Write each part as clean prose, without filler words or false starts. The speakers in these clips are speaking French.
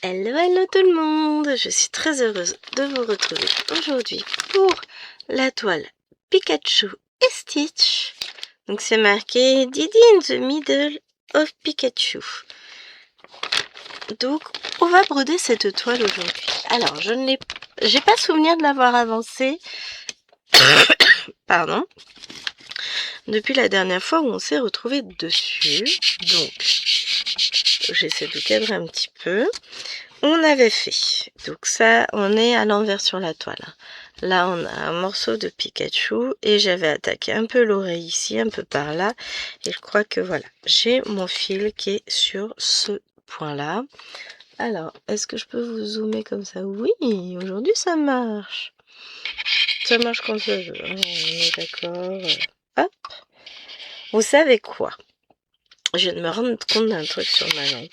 Hello, hello tout le monde! Je suis très heureuse de vous retrouver aujourd'hui pour la toile Pikachu et Stitch. Donc c'est marqué Didi in the middle of Pikachu. Donc on va broder cette toile aujourd'hui. Alors j'ai pas souvenir de l'avoir avancée. Pardon. Depuis la dernière fois où on s'est retrouvé dessus. Donc j'essaie de cadrer un petit peu. On avait fait, donc ça, on est à l'envers sur la toile. Là, on a un morceau de Pikachu et j'avais attaqué un peu l'oreille ici, un peu par là. Et je crois que voilà, j'ai mon fil qui est sur ce point-là. Alors, est-ce que je peux vous zoomer comme ça? Oui, aujourd'hui ça marche. Ça marche quand ça veut. On est d'accord. Hop. Vous savez quoi? Je viens de me rendre compte d'un truc sur ma lampe.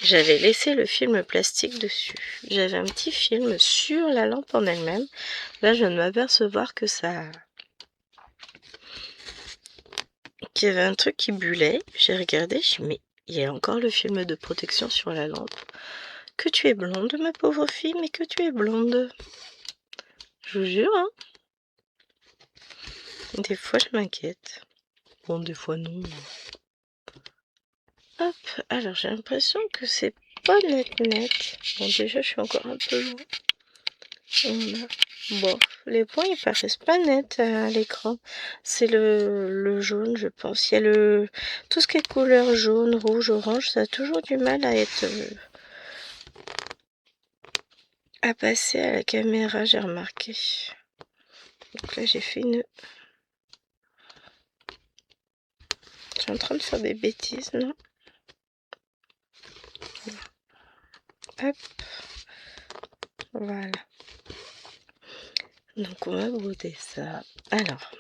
J'avais laissé le film plastique dessus. J'avais un petit film sur la lampe en elle-même. Là, je viens de m'apercevoir que qu'il y avait un truc qui bullait. J'ai regardé, je me mais il y a encore le film de protection sur la lampe. Que tu es blonde, ma pauvre fille, mais que tu es blonde. Je vous jure, hein. Des fois, je m'inquiète. Bon, des fois, non. Hop, alors j'ai l'impression que c'est pas net. Bon, déjà, je suis encore un peu loin. Voilà. Bon, les points ils paraissent pas nets à l'écran. C'est le jaune, je pense. Il y a tout ce qui est couleur jaune, rouge, orange, ça a toujours du mal à être à passer à la caméra, j'ai remarqué. Donc là j'ai fait une. Je suis en train de faire des bêtises, non? Hop. Voilà. Donc on va broder ça. Alors,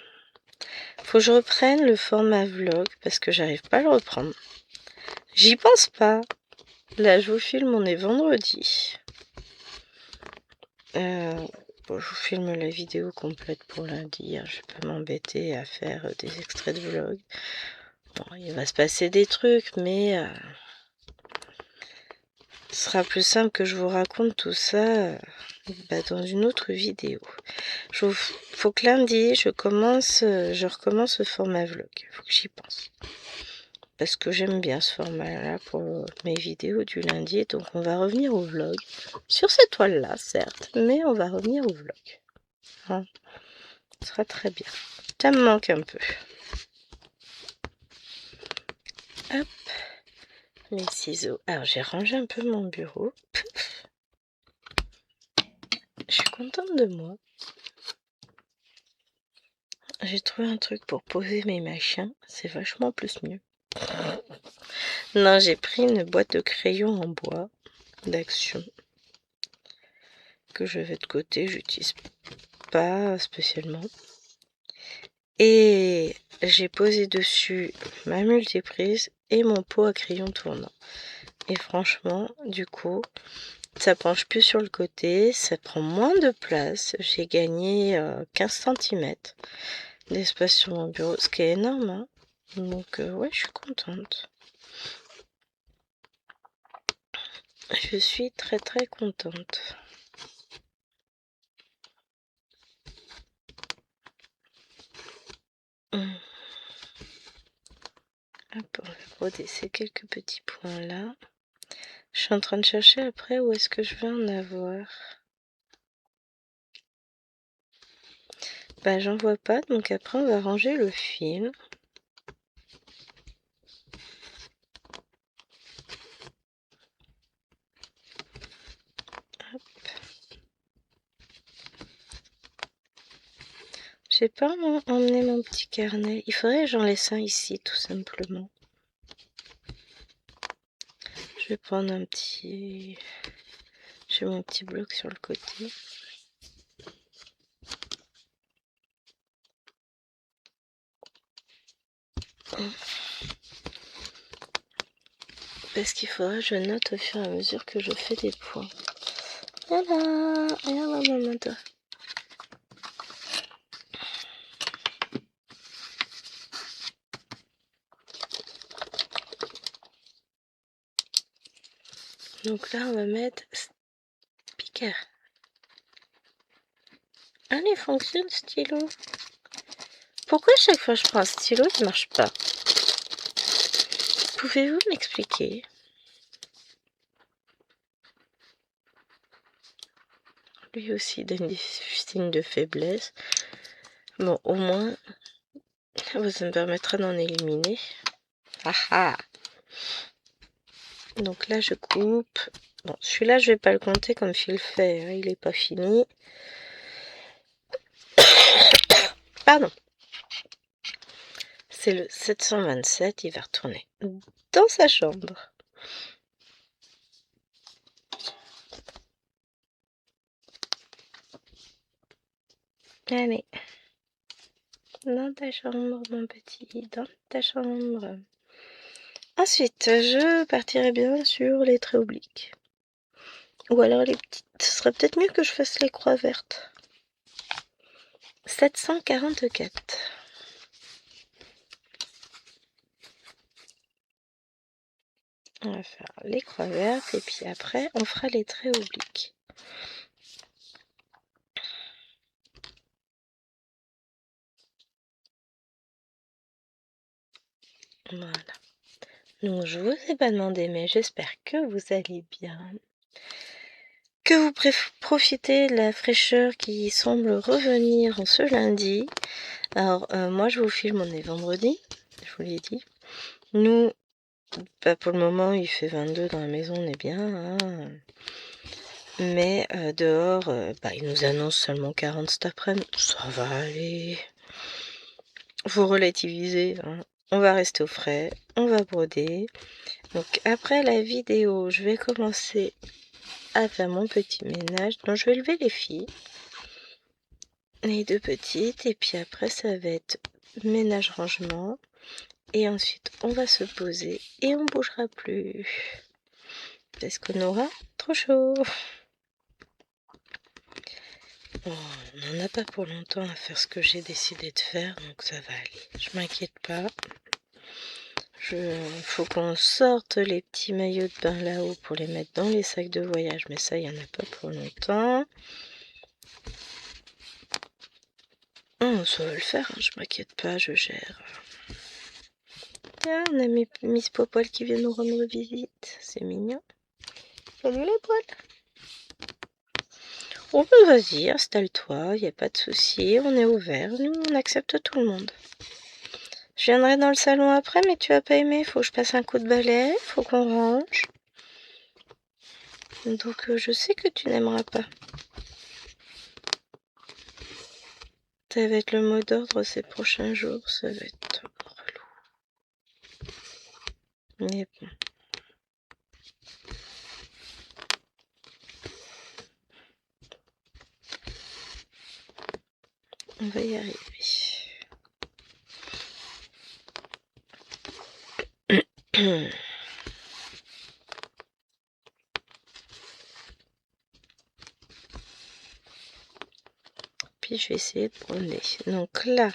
faut que je reprenne le format vlog parce que j'arrive pas à le reprendre. J'y pense pas. Là, je vous filme, on est vendredi. Bon, je vous filme la vidéo complète pour lundi. Hein. Je vais pas m'embêter à faire des extraits de vlog. Bon, il va se passer des trucs, mais ce sera plus simple que je vous raconte tout ça dans une autre vidéo. Faut que lundi, je recommence ce format vlog. Faut que j'y pense. Parce que j'aime bien ce format-là pour mes vidéos du lundi. Donc on va revenir au vlog. Sur cette toile-là, certes, mais on va revenir au vlog. Hein. Ce sera très bien. Ça me manque un peu. Hop. Mes ciseaux. Alors j'ai rangé un peu mon bureau. Je suis contente de moi. J'ai trouvé un truc pour poser mes machins. C'est vachement plus mieux. Non, j'ai pris une boîte de crayons en bois d'Action que je vais de côté. J'utilise pas spécialement. Et j'ai posé dessus ma multiprise et mon pot à crayon tournant. Et franchement, du coup, ça penche plus sur le côté, ça prend moins de place. J'ai gagné 15 cm d'espace sur mon bureau, ce qui est énorme. Hein. Donc ouais, je suis contente. Je suis très très contente. Hop, on va broder ces quelques petits points là. Je suis en train de chercher après où est-ce que je vais en avoir. Bah j'en vois pas, donc après on va ranger le fil. Hop. J'ai pas emmené mon petit carnet. Il faudrait que j'en laisse un ici, tout simplement. Je vais prendre un petit... J'ai mon petit bloc sur le côté. Parce qu'il faudra que je note au fur et à mesure que je fais des points. Voilà, regarde maman toi. Donc là, on va mettre speaker. Allez, fonctionne, stylo. Pourquoi chaque fois que je prends un stylo, il ne marche pas? Pouvez-vous m'expliquer? Lui aussi donne des signes de faiblesse. Bon, au moins, ça me permettra d'en éliminer. Ah ah! Donc là, je coupe. Bon, celui-là, je vais pas le compter comme fil fait. Hein, il n'est pas fini. Pardon. C'est le 727. Il va retourner dans sa chambre. Allez. Dans ta chambre, mon petit. Dans ta chambre. Ensuite, je partirai bien sur les traits obliques. Ou alors les petites. Ce serait peut-être mieux que je fasse les croix vertes. 744. On va faire les croix vertes et puis après on fera les traits obliques. Voilà. Donc je vous ai pas demandé, mais j'espère que vous allez bien. Que vous profitez de la fraîcheur qui semble revenir en ce lundi. Alors moi je vous filme, on est vendredi, je vous l'ai dit. Nous, bah, pour le moment il fait 22 dans la maison, on est bien. Hein. Mais dehors, bah, il nous annonce seulement 40 cet après-midi. Ça va aller. Vous relativisez. Hein. On va rester au frais. On va broder. Donc après la vidéo, je vais commencer à faire mon petit ménage. Donc je vais lever les filles. Les deux petites. Et puis après, ça va être ménage rangement. Et ensuite, on va se poser. Et on bougera plus. Parce qu'on aura trop chaud. Oh, on n'en a pas pour longtemps à faire ce que j'ai décidé de faire, donc ça va aller. Je m'inquiète pas. Faut qu'on sorte les petits maillots de bain là-haut pour les mettre dans les sacs de voyage, mais ça, il n'y en a pas pour longtemps. Oh, ça va le faire, hein, je m'inquiète pas, je gère. Ah, on a Miss Popol qui vient nous rendre visite, c'est mignon. Salut les poils. Oh bah vas-y, installe-toi, il n'y a pas de souci, on est ouvert, nous on accepte tout le monde. Je viendrai dans le salon après, mais tu vas pas aimer, faut que je passe un coup de balai, faut qu'on range. Donc je sais que tu n'aimeras pas. Ça va être le mot d'ordre ces prochains jours, ça va être relou. Mais bon. On va y arriver. Puis je vais essayer de promener. Donc là,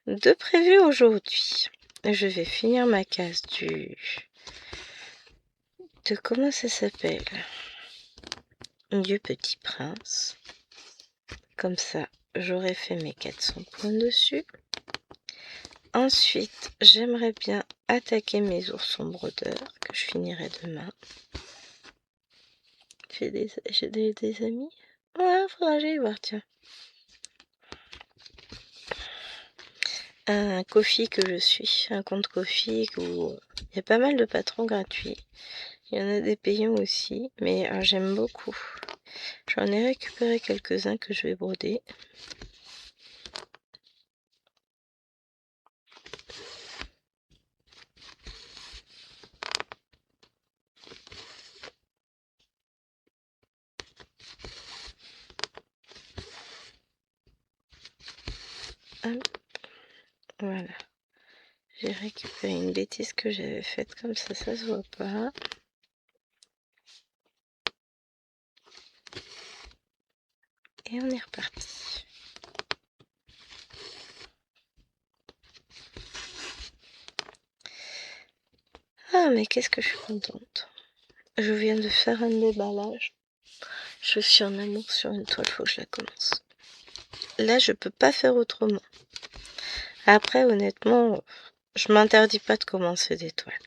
de prévu aujourd'hui, je vais finir ma case de comment ça s'appelle, du Petit Prince. Comme ça, j'aurai fait mes 400 points dessus. Ensuite, j'aimerais bien attaquer mes oursons brodeurs que je finirai demain. J'ai des amis. Ouais, faudra que j'aille voir, tiens. Un Ko-fi que je suis, un compte Ko-fi où il y a pas mal de patrons gratuits. Il y en a des payants aussi, mais j'aime beaucoup. J'en ai récupéré quelques-uns que je vais broder. Hop. Voilà. J'ai récupéré une bêtise que j'avais faite comme ça se voit pas. Et on est reparti. Ah, mais qu'est-ce que je suis contente. Je viens de faire un déballage. Je suis en amour sur une toile, faut que je la commence. Là, je peux pas faire autrement. Après, honnêtement, je m'interdis pas de commencer des toiles.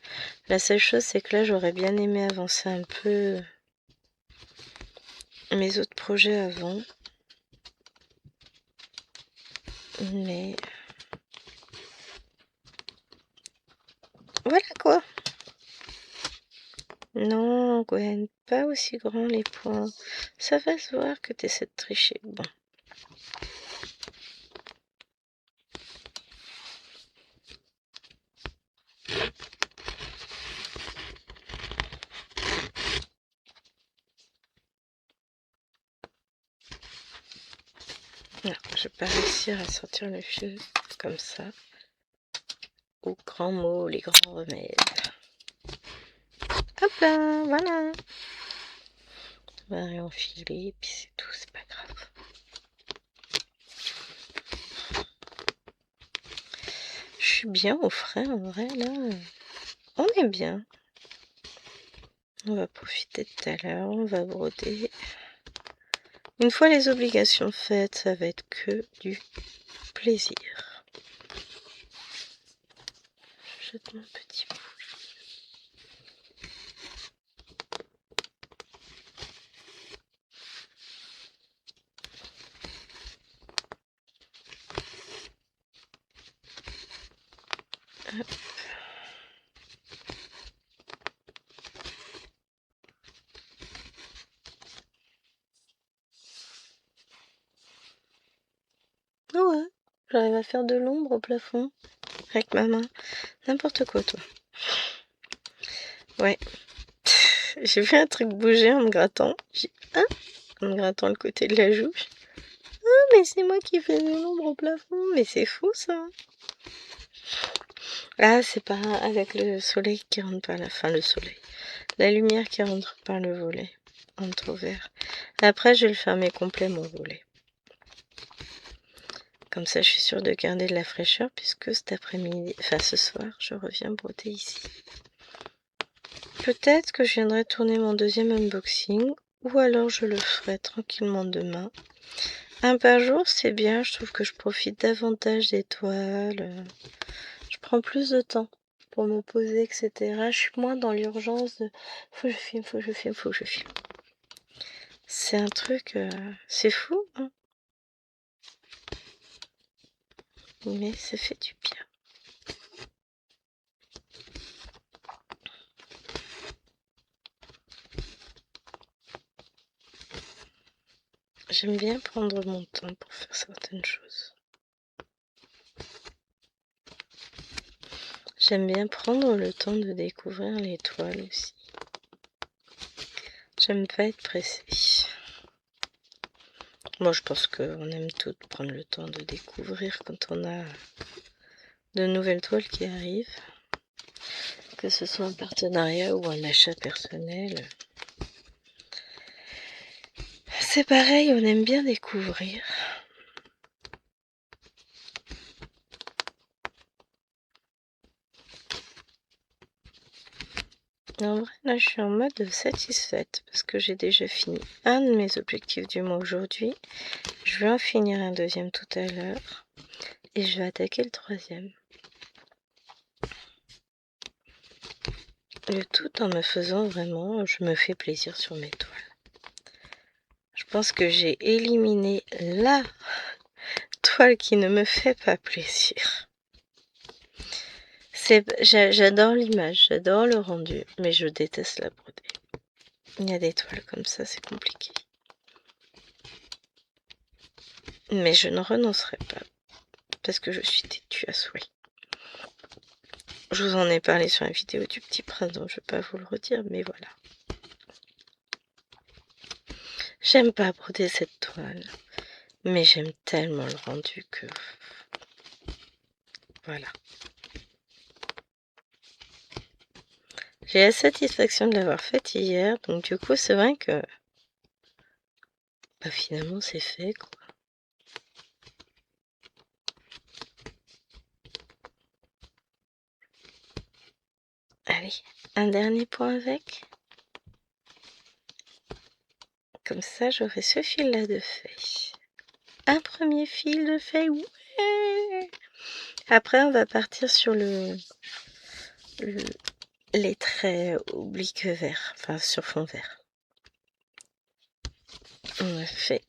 La seule chose, c'est que là, j'aurais bien aimé avancer un peu mes autres projets avant. Mais voilà quoi. Non, Gwen, pas aussi grand les points. Ça va se voir que t'essaies de tricher. Bon. Non, je vais pas réussir à sortir le fil comme ça. Aux grands mots, les grands remèdes. Hop là, voilà. On va réenfiler, et puis c'est tout, c'est pas grave. Je suis bien au frais en vrai là. On est bien. On va profiter de tout à l'heure, on va broder. Une fois les obligations faites, ça va être que du plaisir. Je jette mon petit bout. Hop. Ah ouais, j'arrive à faire de l'ombre au plafond avec ma main. N'importe quoi, toi. Ouais. J'ai vu un truc bouger en me grattant. Hein, en me grattant le côté de la joue. Ah, mais c'est moi qui fais de l'ombre au plafond. Mais c'est fou, ça. Ah, c'est pas avec le soleil qui rentre par la fin, le soleil. La lumière qui rentre par le volet. Entrouvert. Après, je vais le fermer complet, mon volet. Comme ça, je suis sûre de garder de la fraîcheur puisque cet après-midi, enfin ce soir, je reviens broder ici. Peut-être que je viendrai tourner mon deuxième unboxing ou alors je le ferai tranquillement demain. Un par jour, c'est bien. Je trouve que je profite davantage des toiles. Je prends plus de temps pour me poser, etc. Je suis moins dans l'urgence de faut que je filme, faut que je filme, faut que je filme. C'est un truc, c'est fou, hein, mais ça fait du bien. J'aime bien prendre mon temps pour faire certaines choses. J'aime bien prendre le temps de découvrir les toiles aussi. J'aime pas être pressée. Moi, je pense qu'on aime toutes prendre le temps de découvrir quand on a de nouvelles toiles qui arrivent. Que ce soit un partenariat ou un achat personnel. C'est pareil, on aime bien découvrir. En vrai, là, je suis en mode satisfaite parce que j'ai déjà fini un de mes objectifs du mois aujourd'hui. Je vais en finir un deuxième tout à l'heure et je vais attaquer le troisième. Le tout en me faisant vraiment, je me fais plaisir sur mes toiles. Je pense que j'ai éliminé la toile qui ne me fait pas plaisir. J'adore l'image, j'adore le rendu, mais je déteste la broder. Il y a des toiles comme ça, c'est compliqué. Mais je ne renoncerai pas, parce que je suis têtue à souhait. Je vous en ai parlé sur la vidéo du Petit Prince, donc je ne vais pas vous le redire, mais voilà. J'aime pas broder cette toile, mais j'aime tellement le rendu que... Voilà. J'ai la satisfaction de l'avoir faite hier, donc du coup, c'est vrai que... Bah, finalement, c'est fait, quoi. Elle Allez, un dernier point avec. Comme ça, j'aurai ce fil-là de feuille. Un premier fil de feuille, ouais. Après, on va partir sur les traits obliques verts, enfin sur fond vert. On a fait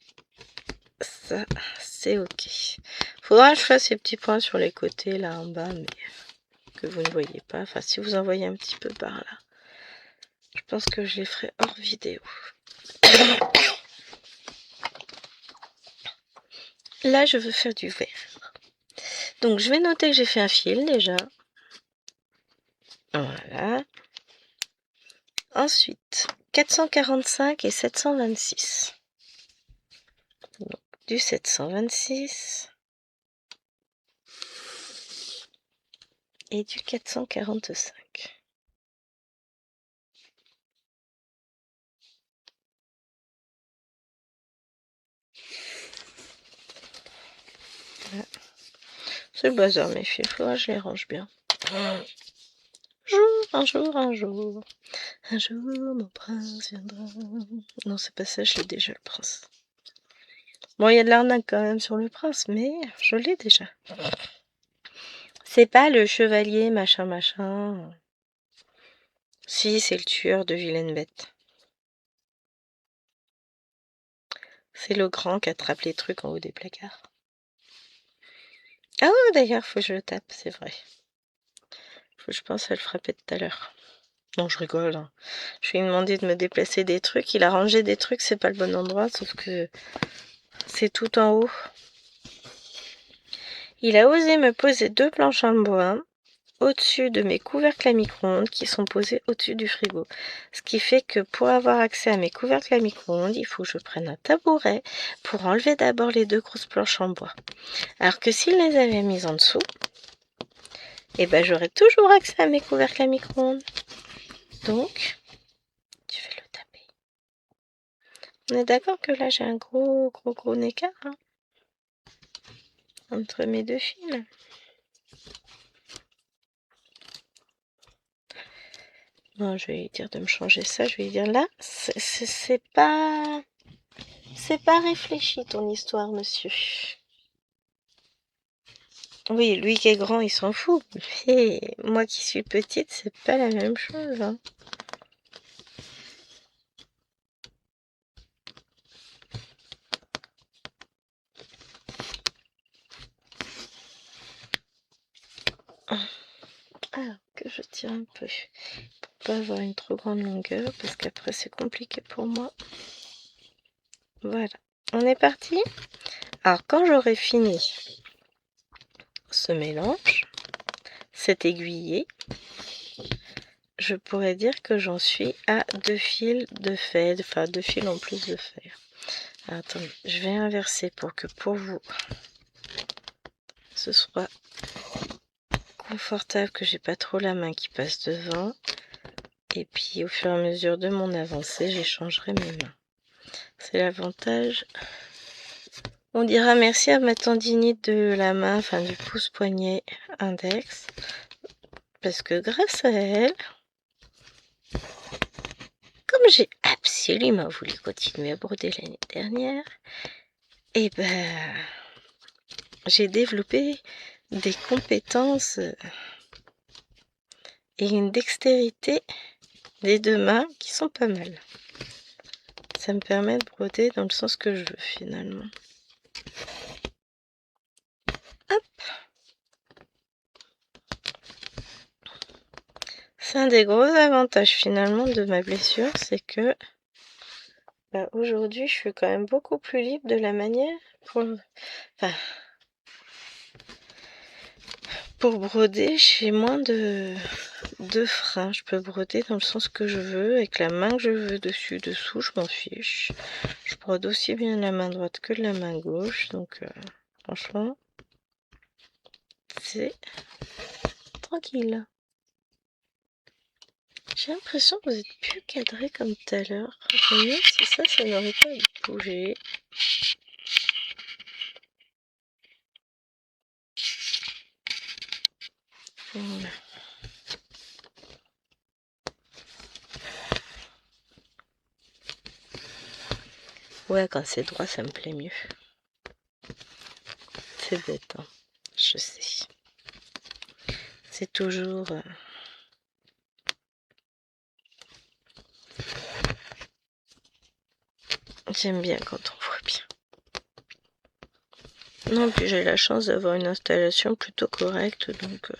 ça, c'est ok. Faudra que je fasse ces petits points sur les côtés là en bas, mais que vous ne voyez pas. Enfin, si vous en voyez un petit peu par là, je pense que je les ferai hors vidéo. Là, je veux faire du vert. Donc, je vais noter que j'ai fait un fil déjà. Voilà. Ensuite, 445 et 726. Donc, du 726 et du 445. Voilà. C'est le bazar mes fils, faudra que je les range bien. Un jour, mon prince viendra. Non, c'est pas ça, je l'ai déjà le prince. Bon, il y a de l'arnaque quand même sur le prince, mais je l'ai déjà. C'est pas le chevalier machin machin. Si, c'est le tueur de vilaines bêtes. C'est le grand qui attrape les trucs en haut des placards. Ah ouais, d'ailleurs, faut que je le tape, c'est vrai. Faut que je pense à le frapper tout à l'heure. Non, je rigole. Hein. Je lui ai demandé de me déplacer des trucs. Il a rangé des trucs, c'est pas le bon endroit, sauf que c'est tout en haut. Il a osé me poser 2 planches en bois au-dessus de mes couvercles à micro-ondes qui sont posés au-dessus du frigo. Ce qui fait que pour avoir accès à mes couvercles à micro-ondes, il faut que je prenne un tabouret pour enlever d'abord les 2 grosses planches en bois. Alors que s'il les avait mises en dessous, eh ben j'aurais toujours accès à mes couvercles à micro-ondes. Donc, je vais le taper. On est d'accord que là j'ai un gros écart hein, entre mes 2 fils. Non, je vais lui dire de me changer ça. Je vais lui dire là, c'est pas réfléchi ton histoire, monsieur. Oui, lui qui est grand, il s'en fout. Mais moi qui suis petite, c'est pas la même chose. Hein. Alors que je tire un peu pour pas avoir une trop grande longueur parce qu'après c'est compliqué pour moi. Voilà, on est parti. Alors quand j'aurai fini ce mélange, cet aiguillé, je pourrais dire que j'en suis à 2 fils de feuilles, enfin 2 fils en plus de feuilles. Alors, attendez, je vais inverser pour que pour vous ce soit confortable, que j'ai pas trop la main qui passe devant. Et puis au fur et à mesure de mon avancée, j'échangerai mes mains. C'est l'avantage. On dira merci à ma tendinite de la main, enfin du pouce poignet index. Parce que grâce à elle, comme j'ai absolument voulu continuer à broder l'année dernière, et ben j'ai développé des compétences et une dextérité des 2 mains qui sont pas mal. Ça me permet de broder dans le sens que je veux finalement. Hop. C'est un des gros avantages finalement de ma blessure, c'est que bah, aujourd'hui je suis quand même beaucoup plus libre de la manière pour broder, j'ai moins de freins. Je peux broder dans le sens que je veux, avec la main que je veux dessus, dessous, je m'en fiche. Je brode aussi bien de la main droite que de la main gauche, donc franchement, c'est tranquille. J'ai l'impression que vous êtes plus cadré comme tout à l'heure. Je me demande si ça n'aurait pas bougé. Voilà. Ouais, quand c'est droit, ça me plaît mieux. C'est bête, hein. Je sais. C'est toujours... J'aime bien quand on voit bien. Non, puis j'ai la chance d'avoir une installation plutôt correcte, donc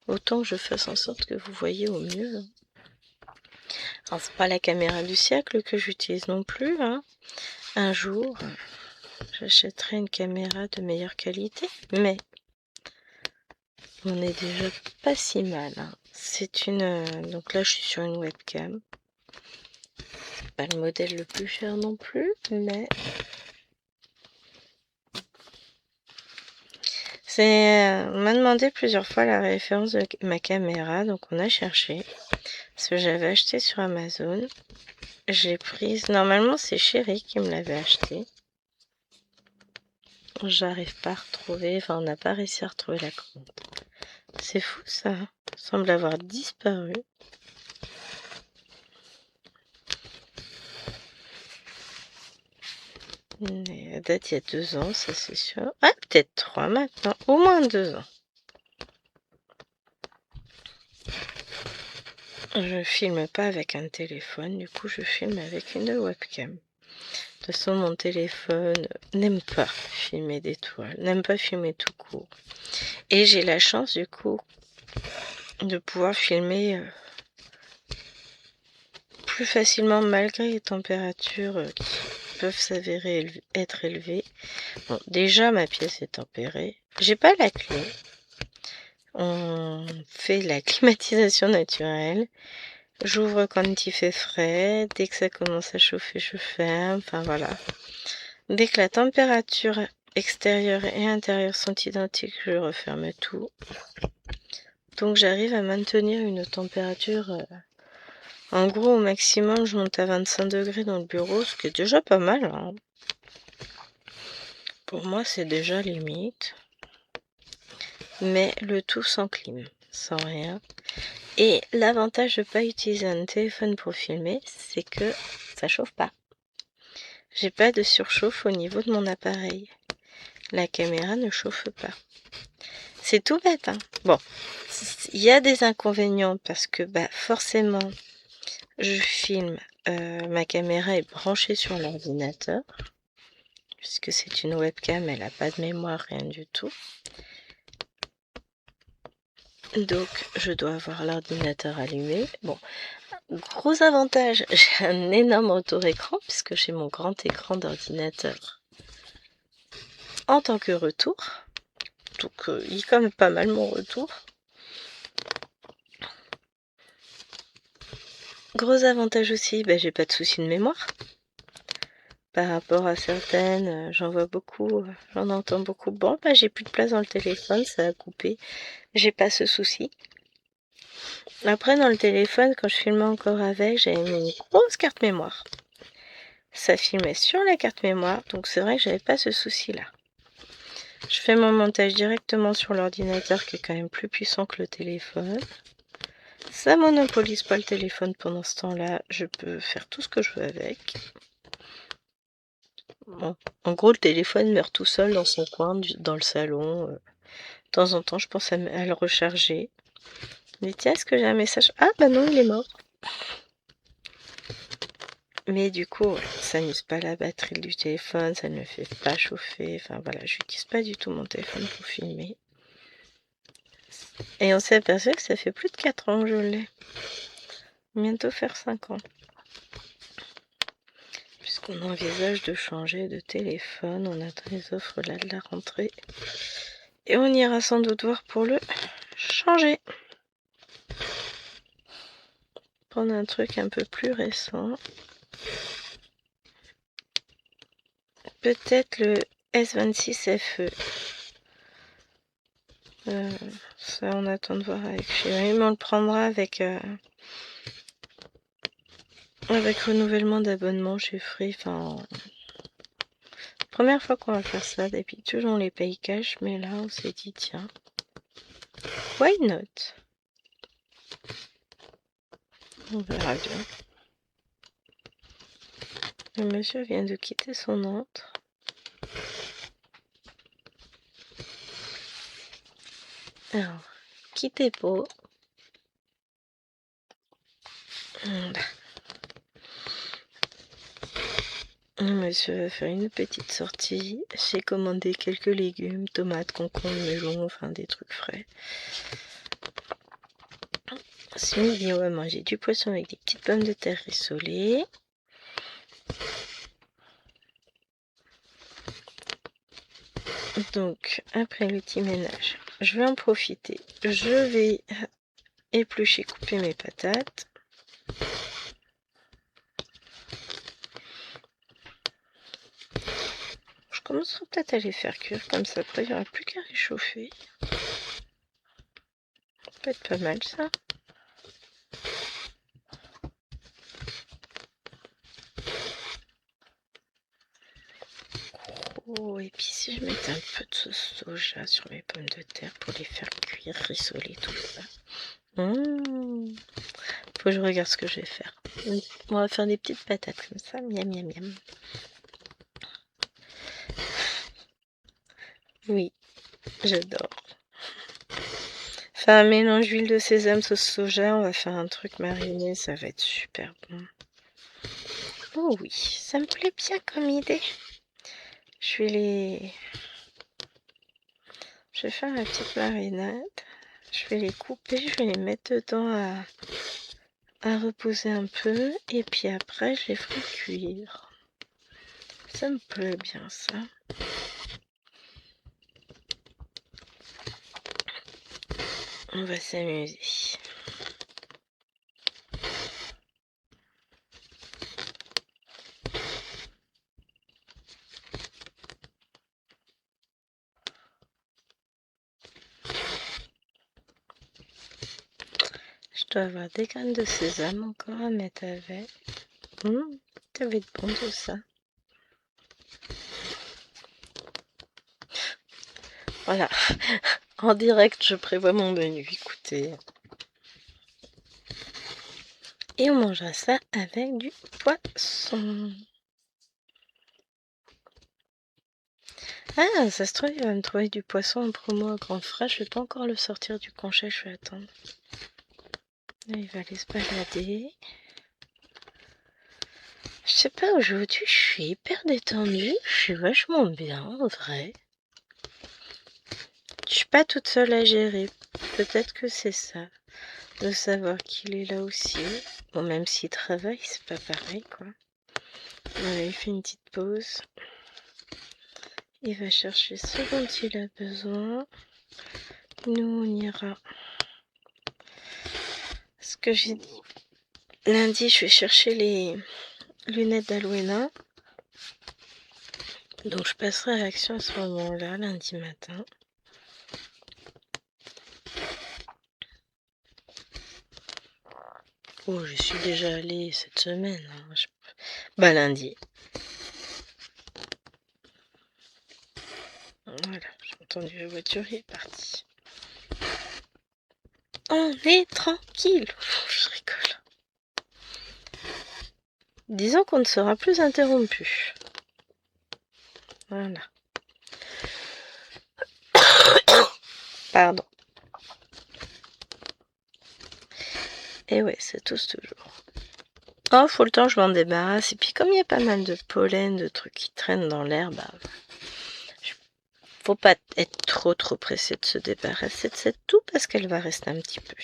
autant que je fasse en sorte que vous voyez au mieux. Alors, c'est pas la caméra du siècle que j'utilise non plus, hein. Un jour, j'achèterai une caméra de meilleure qualité, mais on est déjà pas si mal, hein. C'est une... donc là, je suis sur une webcam. Pas le modèle le plus cher non plus, mais... On m'a demandé plusieurs fois la référence de ma caméra, donc on a cherché. Ce que j'avais acheté sur Amazon. J'ai prise... Normalement, c'est Chéri qui me l'avait acheté. J'arrive pas à retrouver... Enfin, on n'a pas réussi à retrouver la commande. C'est fou, ça. Ça semble avoir disparu. Elle date il y a 2 ans, ça c'est sûr. Ah, peut-être 3 maintenant. Au moins 2 ans. Je filme pas avec un téléphone, du coup je filme avec une webcam. De toute façon, mon téléphone n'aime pas filmer des toiles, n'aime pas filmer tout court. Et j'ai la chance, du coup, de pouvoir filmer plus facilement malgré les températures qui peuvent s'avérer être élevées. Bon, déjà, ma pièce est tempérée. J'ai pas la clé. On fait la climatisation naturelle. J'ouvre quand il fait frais. Dès que ça commence à chauffer, je ferme. Enfin, voilà. Dès que la température extérieure et intérieure sont identiques, je referme tout. Donc j'arrive à maintenir une température... en gros, au maximum, je monte à 25 degrés dans le bureau, ce qui est déjà pas mal, hein. Pour moi, c'est déjà limite. Mais le tout sans clim, sans rien. Et l'avantage de ne pas utiliser un téléphone pour filmer, c'est que ça chauffe pas. J'ai pas de surchauffe au niveau de mon appareil. La caméra ne chauffe pas. C'est tout bête, hein. Bon, il y a des inconvénients parce que forcément, je filme. Ma caméra est branchée sur l'ordinateur. Puisque c'est une webcam, elle n'a pas de mémoire, rien du tout. Donc, je dois avoir l'ordinateur allumé. Bon, gros avantage, j'ai un énorme retour-écran, puisque j'ai mon grand écran d'ordinateur en tant que retour. Donc, il est quand même pas mal mon retour. Gros avantage aussi, j'ai pas de soucis de mémoire. Par rapport à certaines, j'en vois beaucoup, j'en entends beaucoup. Bon, j'ai plus de place dans le téléphone, ça a coupé. J'ai pas ce souci. Après, dans le téléphone, quand je filmais encore avec, j'avais mis une grosse carte mémoire. Ça filmait sur la carte mémoire, donc c'est vrai que j'avais pas ce souci-là. Je fais mon montage directement sur l'ordinateur qui est quand même plus puissant que le téléphone. Ça monopolise pas le téléphone pendant ce temps-là. Je peux faire tout ce que je veux avec. Bon, en gros, le téléphone meurt tout seul dans son coin, dans le salon. De temps en temps, je pense à le recharger. Mais tiens, est-ce que j'ai un message? Ah, non, il est mort. Mais du coup, ça n'use pas la batterie du téléphone, ça ne le fait pas chauffer. Enfin voilà, j'utilise pas du tout mon téléphone pour filmer. Et on s'est aperçu que ça fait plus de 4 ans que je l'ai. Bientôt faire 5 ans. Puisqu'on envisage de changer de téléphone, on attend les offres là de la rentrée. Et on ira sans doute voir pour le changer. Prendre un truc un peu plus récent. Peut-être le S26 FE. Ça, on attend de voir avec Chéri, mais on le prendra avec renouvellement d'abonnement chez Free. Enfin, première fois qu'on va faire ça. D'habitude, on les paye cash, mais là, on s'est dit, tiens, why not? On verra bien. Le monsieur vient de quitter son antre. Alors, quittez pas. Voilà. Le monsieur va faire une petite sortie. J'ai commandé quelques légumes, tomates, concombres, melons, enfin des trucs frais. Ce midi, on va manger du poisson avec des petites pommes de terre rissolées. Donc, après le petit ménage, je vais en profiter. Je vais éplucher, couper mes patates. Je commencerai peut-être à les faire cuire, comme ça après il n'y aura plus qu'à réchauffer. Ça peut être pas mal ça. Oh, et puis si je mettais un peu de sauce soja sur mes pommes de terre pour les faire cuire, rissoler, tout ça. Faut que je regarde ce que je vais faire. On va faire des petites patates comme ça, miam miam miam. Oui, j'adore. Faire un mélange huile de sésame, sauce soja, on va faire un truc mariné, ça va être super bon. Oh oui, ça me plaît bien comme idée. Je vais faire ma petite marinade. Je vais les couper, je vais les mettre dedans à reposer un peu. Et puis après, je les ferai cuire. Ça me plaît bien ça. On va s'amuser. Je dois avoir des graines de sésame encore à mettre avec. Ça va être bon tout ça. Voilà. En direct, je prévois mon menu. Écoutez. Et on mangera ça avec du poisson. Ah, ça se trouve, il va me trouver du poisson en promo à grand frais. Je vais pas encore le sortir du conchet, je vais attendre. Là, il va aller se balader. Je sais pas, aujourd'hui, je suis hyper détendue. Je suis vachement bien, en vrai. Je suis pas toute seule à gérer. Peut-être que c'est ça. De savoir qu'il est là aussi. Bon, même s'il travaille, c'est pas pareil, quoi. Voilà, il fait une petite pause. Il va chercher ce dont il a besoin. Nous, on ira. Ce que j'ai dit. Lundi, je vais chercher les lunettes d'Alwena. Donc, je passerai à l'action à ce moment-là, lundi matin. Oh, je suis déjà allée cette semaine. Hein. Bah, lundi. Voilà, j'ai entendu la voiture, il est parti. On est tranquille. Je rigole. Disons qu'on ne sera plus interrompu. Voilà. Pardon. Et ouais, c'est tous toujours. Oh, faut le temps que je m'en débarrasse. Et puis comme il y a pas mal de pollen, de trucs qui traînent dans l'air, bah... Faut pas être trop pressé de se débarrasser de cette toux parce qu'elle va rester un petit peu.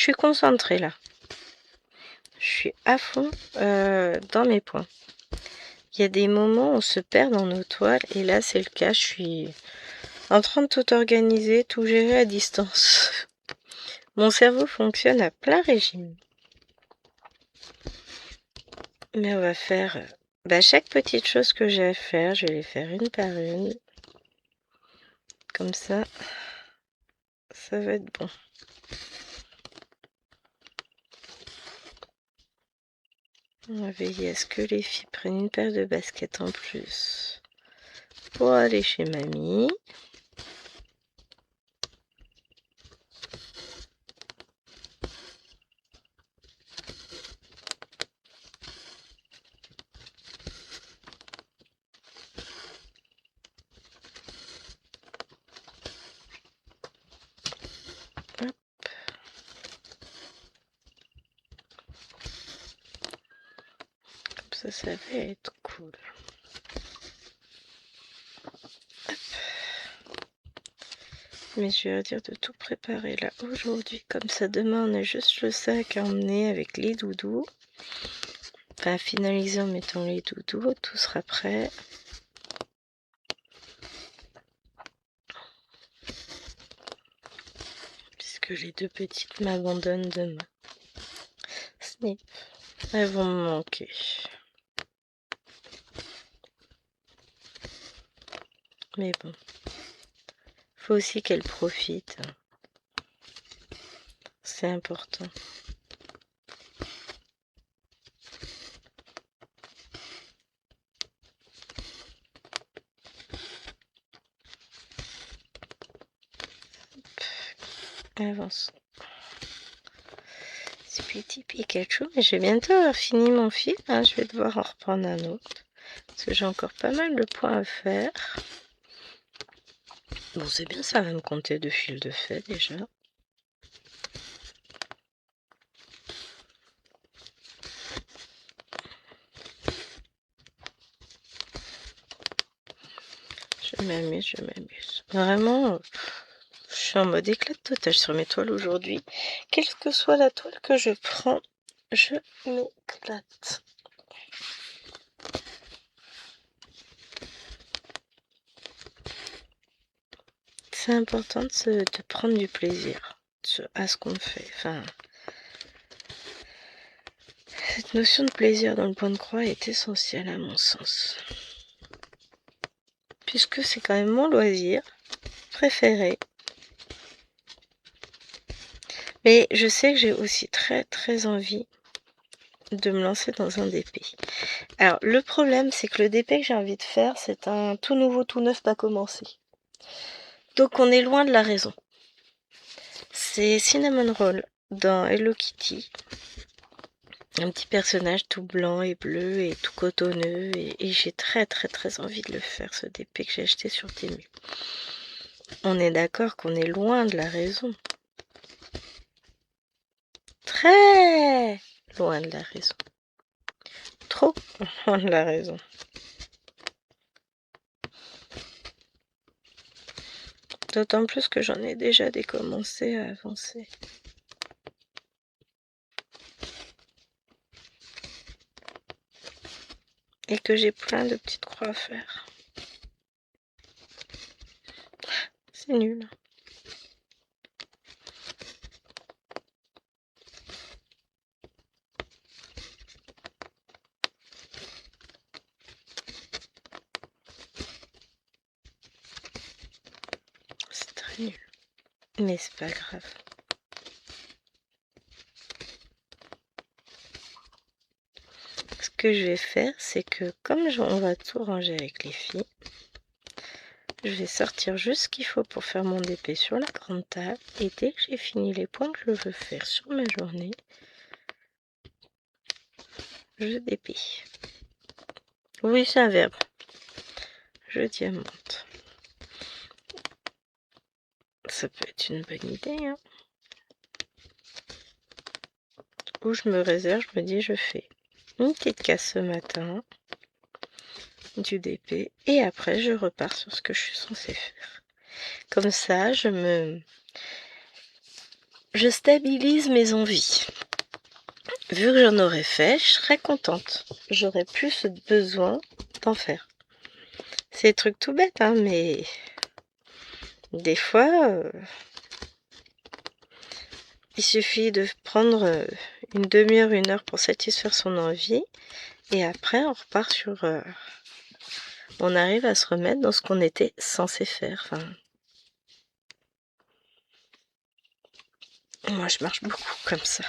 suis concentrée là. Je suis à fond dans mes points. Il y a des moments où on se perd dans nos toiles et là c'est le cas. Je suis en train de tout organiser, tout gérer à distance. Mon cerveau fonctionne à plein régime. Mais on va faire chaque petite chose que j'ai à faire, je vais les faire une par une. Comme ça va être bon. On va veiller à ce que les filles prennent une paire de baskets en plus pour aller chez mamie. Hop. Comme ça va être cool. Mais je vais leur dire de tout préparer là aujourd'hui. Comme ça, demain, on a juste le sac à emmener avec les doudous. Enfin, finaliser en mettant les doudous. Tout sera prêt. Puisque les deux petites m'abandonnent demain. Snip. Elles vont me manquer. Mais bon. Faut aussi qu'elles profitent. C'est important. Avance. C'est petit Pikachu, mais je vais bientôt avoir fini mon fil. Hein. Je vais devoir en reprendre un autre. Parce que j'ai encore pas mal de points à faire. Bon, c'est bien, ça va me compter 2 fils de fait déjà. Je m'amuse. Vraiment, je suis en mode éclat de totage sur mes toiles aujourd'hui. Quelle que soit la toile que je prends, je m'éclate. C'est important de prendre du plaisir à ce qu'on fait. Enfin, cette notion de plaisir dans le point de croix est essentielle à mon sens. Puisque c'est quand même mon loisir préféré. Mais je sais que j'ai aussi très très envie de me lancer dans un DP. Alors le problème c'est que le DP que j'ai envie de faire c'est un tout nouveau, tout neuf pas commencé. Donc on est loin de la raison. C'est Cinnamon Roll dans Hello Kitty. Un petit personnage tout blanc et bleu et tout cotonneux et j'ai très très très envie de le faire, ce DP que j'ai acheté sur Temu. On est d'accord qu'on est loin de la raison. Très loin de la raison. Trop loin de la raison. D'autant plus que j'en ai déjà décommencé à avancer. Et que j'ai plein de petites croix à faire. C'est nul. C'est très nul. Mais c'est pas grave. Ce que je vais faire, c'est que comme on va tout ranger avec les filles, je vais sortir juste ce qu'il faut pour faire mon DP sur la grande table. Et dès que j'ai fini les points que je veux faire sur ma journée, je DP. Oui, c'est un verbe. Je diamante. Ça peut être une bonne idée, hein. Ou je me réserve, je me dis je fais une petite casse ce matin, du DP, et après je repars sur ce que je suis censée faire. Comme ça, je je stabilise mes envies. Vu que j'en aurais fait, je serais contente. J'aurais plus besoin d'en faire. C'est des trucs tout bêtes, hein, mais des fois, il suffit de prendre une demi-heure, 1 heure pour satisfaire son envie. Et après, on repart sur... on arrive à se remettre dans ce qu'on était censé faire. Enfin, moi, je marche beaucoup comme ça.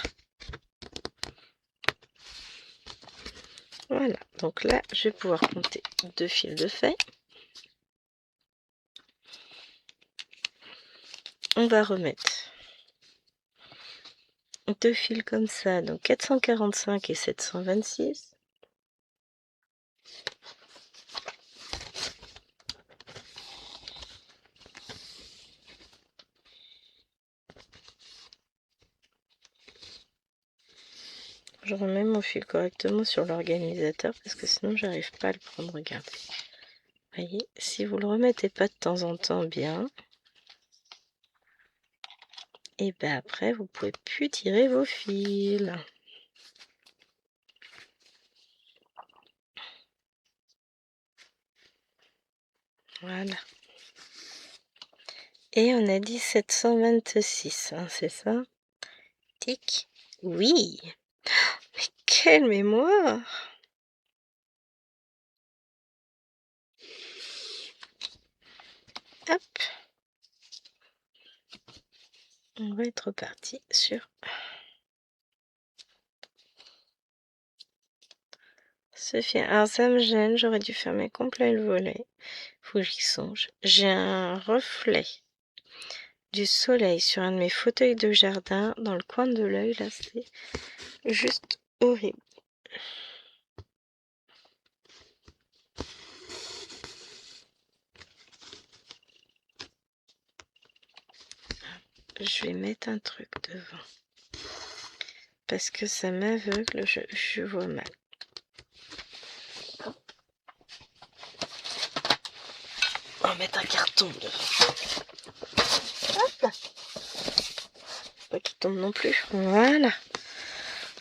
Voilà, donc là, je vais pouvoir compter 2 fils de fait. On va remettre 2 fils comme ça, donc 445 et 726. Je remets mon fil correctement sur l'organisateur parce que sinon j'arrive pas à le prendre. Regardez. Vous voyez, si vous le remettez pas de temps en temps bien, et ben après vous pouvez plus tirer vos fils. Voilà. Et on a dit 726, hein, c'est ça? Tic. Oui. Mais quelle mémoire! Hop. On va être reparti sur ce fil. Alors ça me gêne, j'aurais dû fermer complet le volet. Faut que j'y songe. J'ai un reflet du soleil sur un de mes fauteuils de jardin dans le coin de l'œil, là, c'est juste horrible. Je vais mettre un truc devant parce que ça m'aveugle, je vois mal. On va mettre un carton devant. Hop là. Pas qu'il tombe non plus. Voilà.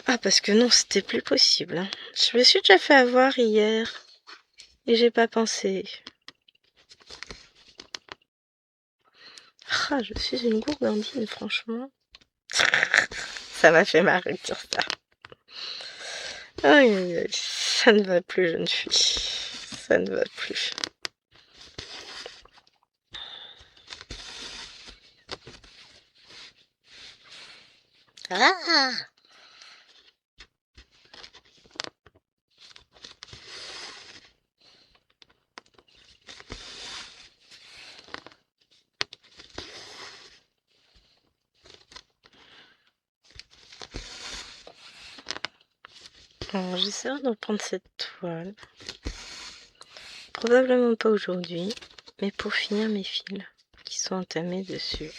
Ah, parce que non, c'était plus possible. Hein. Je me suis déjà fait avoir hier et j'ai pas pensé. Ah, je suis une gourgandine, franchement. Ça m'a fait marrer de dire ça. Aïe, aïe, aïe. Ça ne va plus, jeune fille. Ça ne va plus. Ah! Alors, j'essaierai de reprendre cette toile. Probablement pas aujourd'hui, mais pour finir mes fils qui sont entamés dessus.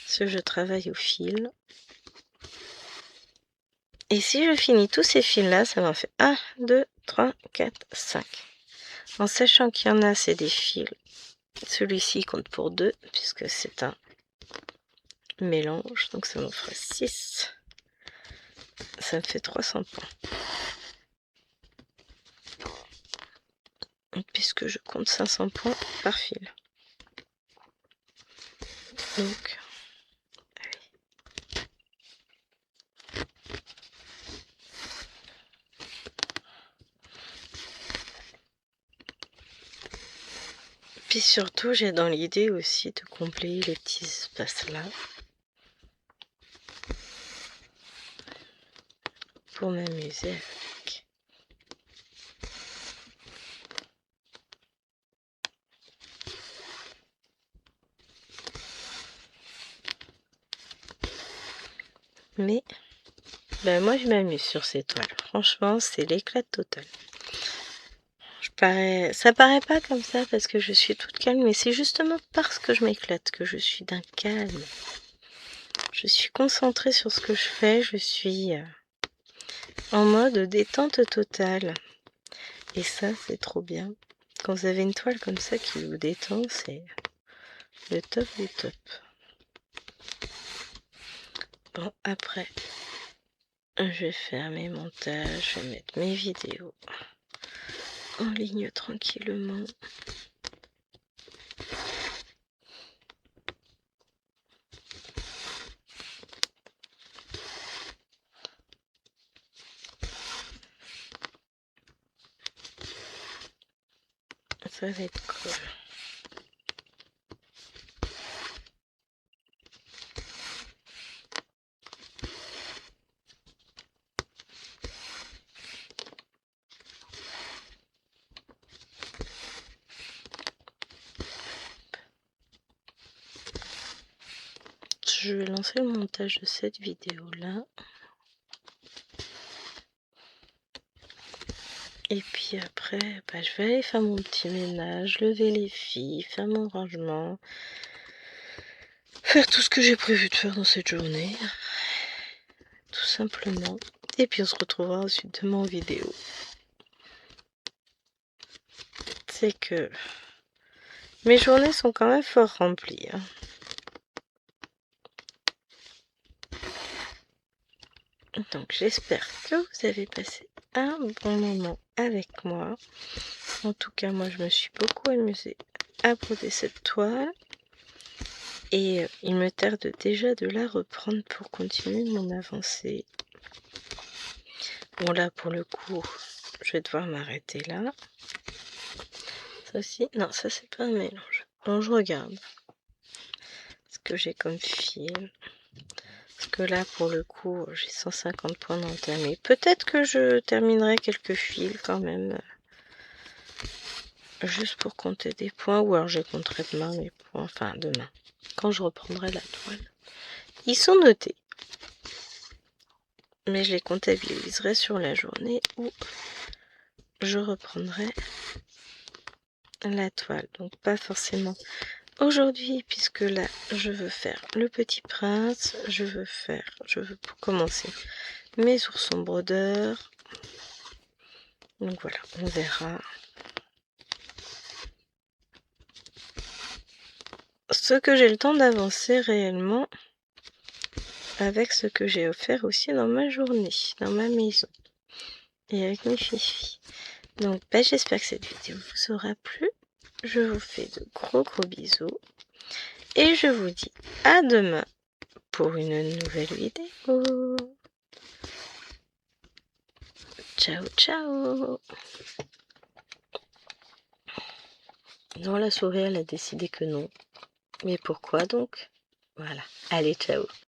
Parce que je travaille au fil. Et si je finis tous ces fils-là, ça m'en fait 1, 2, 3, 4, 5. En sachant qu'il y en a, c'est des fils. Celui-ci compte pour 2, puisque c'est un mélange. Donc ça m'en fera 6. Ça me fait 300 points. Puisque je compte 500 points par fil. Donc, puis surtout, j'ai dans l'idée aussi de combler les petits espaces là. Pour m'amuser avec. Mais ben moi je m'amuse sur ces toiles. Franchement, c'est l'éclat total. Ça paraît pas comme ça parce que je suis toute calme, mais c'est justement parce que je m'éclate que je suis d'un calme. Je suis concentrée sur ce que je fais, je suis en mode détente totale. Et ça, c'est trop bien. Quand vous avez une toile comme ça qui vous détend, c'est le top du top. Bon, après, je vais faire mes montages, je vais mettre mes vidéos en ligne tranquillement. Ça va être cool. Je vais lancer le montage de cette vidéo là. Et puis après, je vais aller faire mon petit ménage, lever les filles, faire mon rangement, faire tout ce que j'ai prévu de faire dans cette journée, tout simplement. Et puis on se retrouvera ensuite demain en vidéo. C'est que mes journées sont quand même fort remplies. Donc j'espère que vous avez passé un bon moment avec moi. En tout cas, moi je me suis beaucoup amusée à broder cette toile. Et il me tarde déjà de la reprendre pour continuer mon avancée. Bon là pour le coup, je vais devoir m'arrêter là. Ça aussi, non ça c'est pas un mélange. Bon je regarde ce que j'ai comme fil. Parce que là pour le coup j'ai 150 points d'entamé. Peut-être que je terminerai quelques fils quand même. Juste pour compter des points. Ou alors je compterai demain mes points. Enfin demain. Quand je reprendrai la toile. Ils sont notés. Mais je les comptabiliserai sur la journée où je reprendrai la toile. Donc pas forcément aujourd'hui, puisque là je veux faire le Petit Prince, je veux pour commencer mes oursons brodeurs. Donc voilà, on verra ce que j'ai le temps d'avancer réellement avec ce que j'ai offert aussi dans ma journée, dans ma maison et avec mes filles. Donc j'espère que cette vidéo vous aura plu. Je vous fais de gros bisous et je vous dis à demain pour une nouvelle vidéo. Ciao ciao. Non, la souris elle a décidé que non. Mais pourquoi donc? Voilà. Allez, ciao.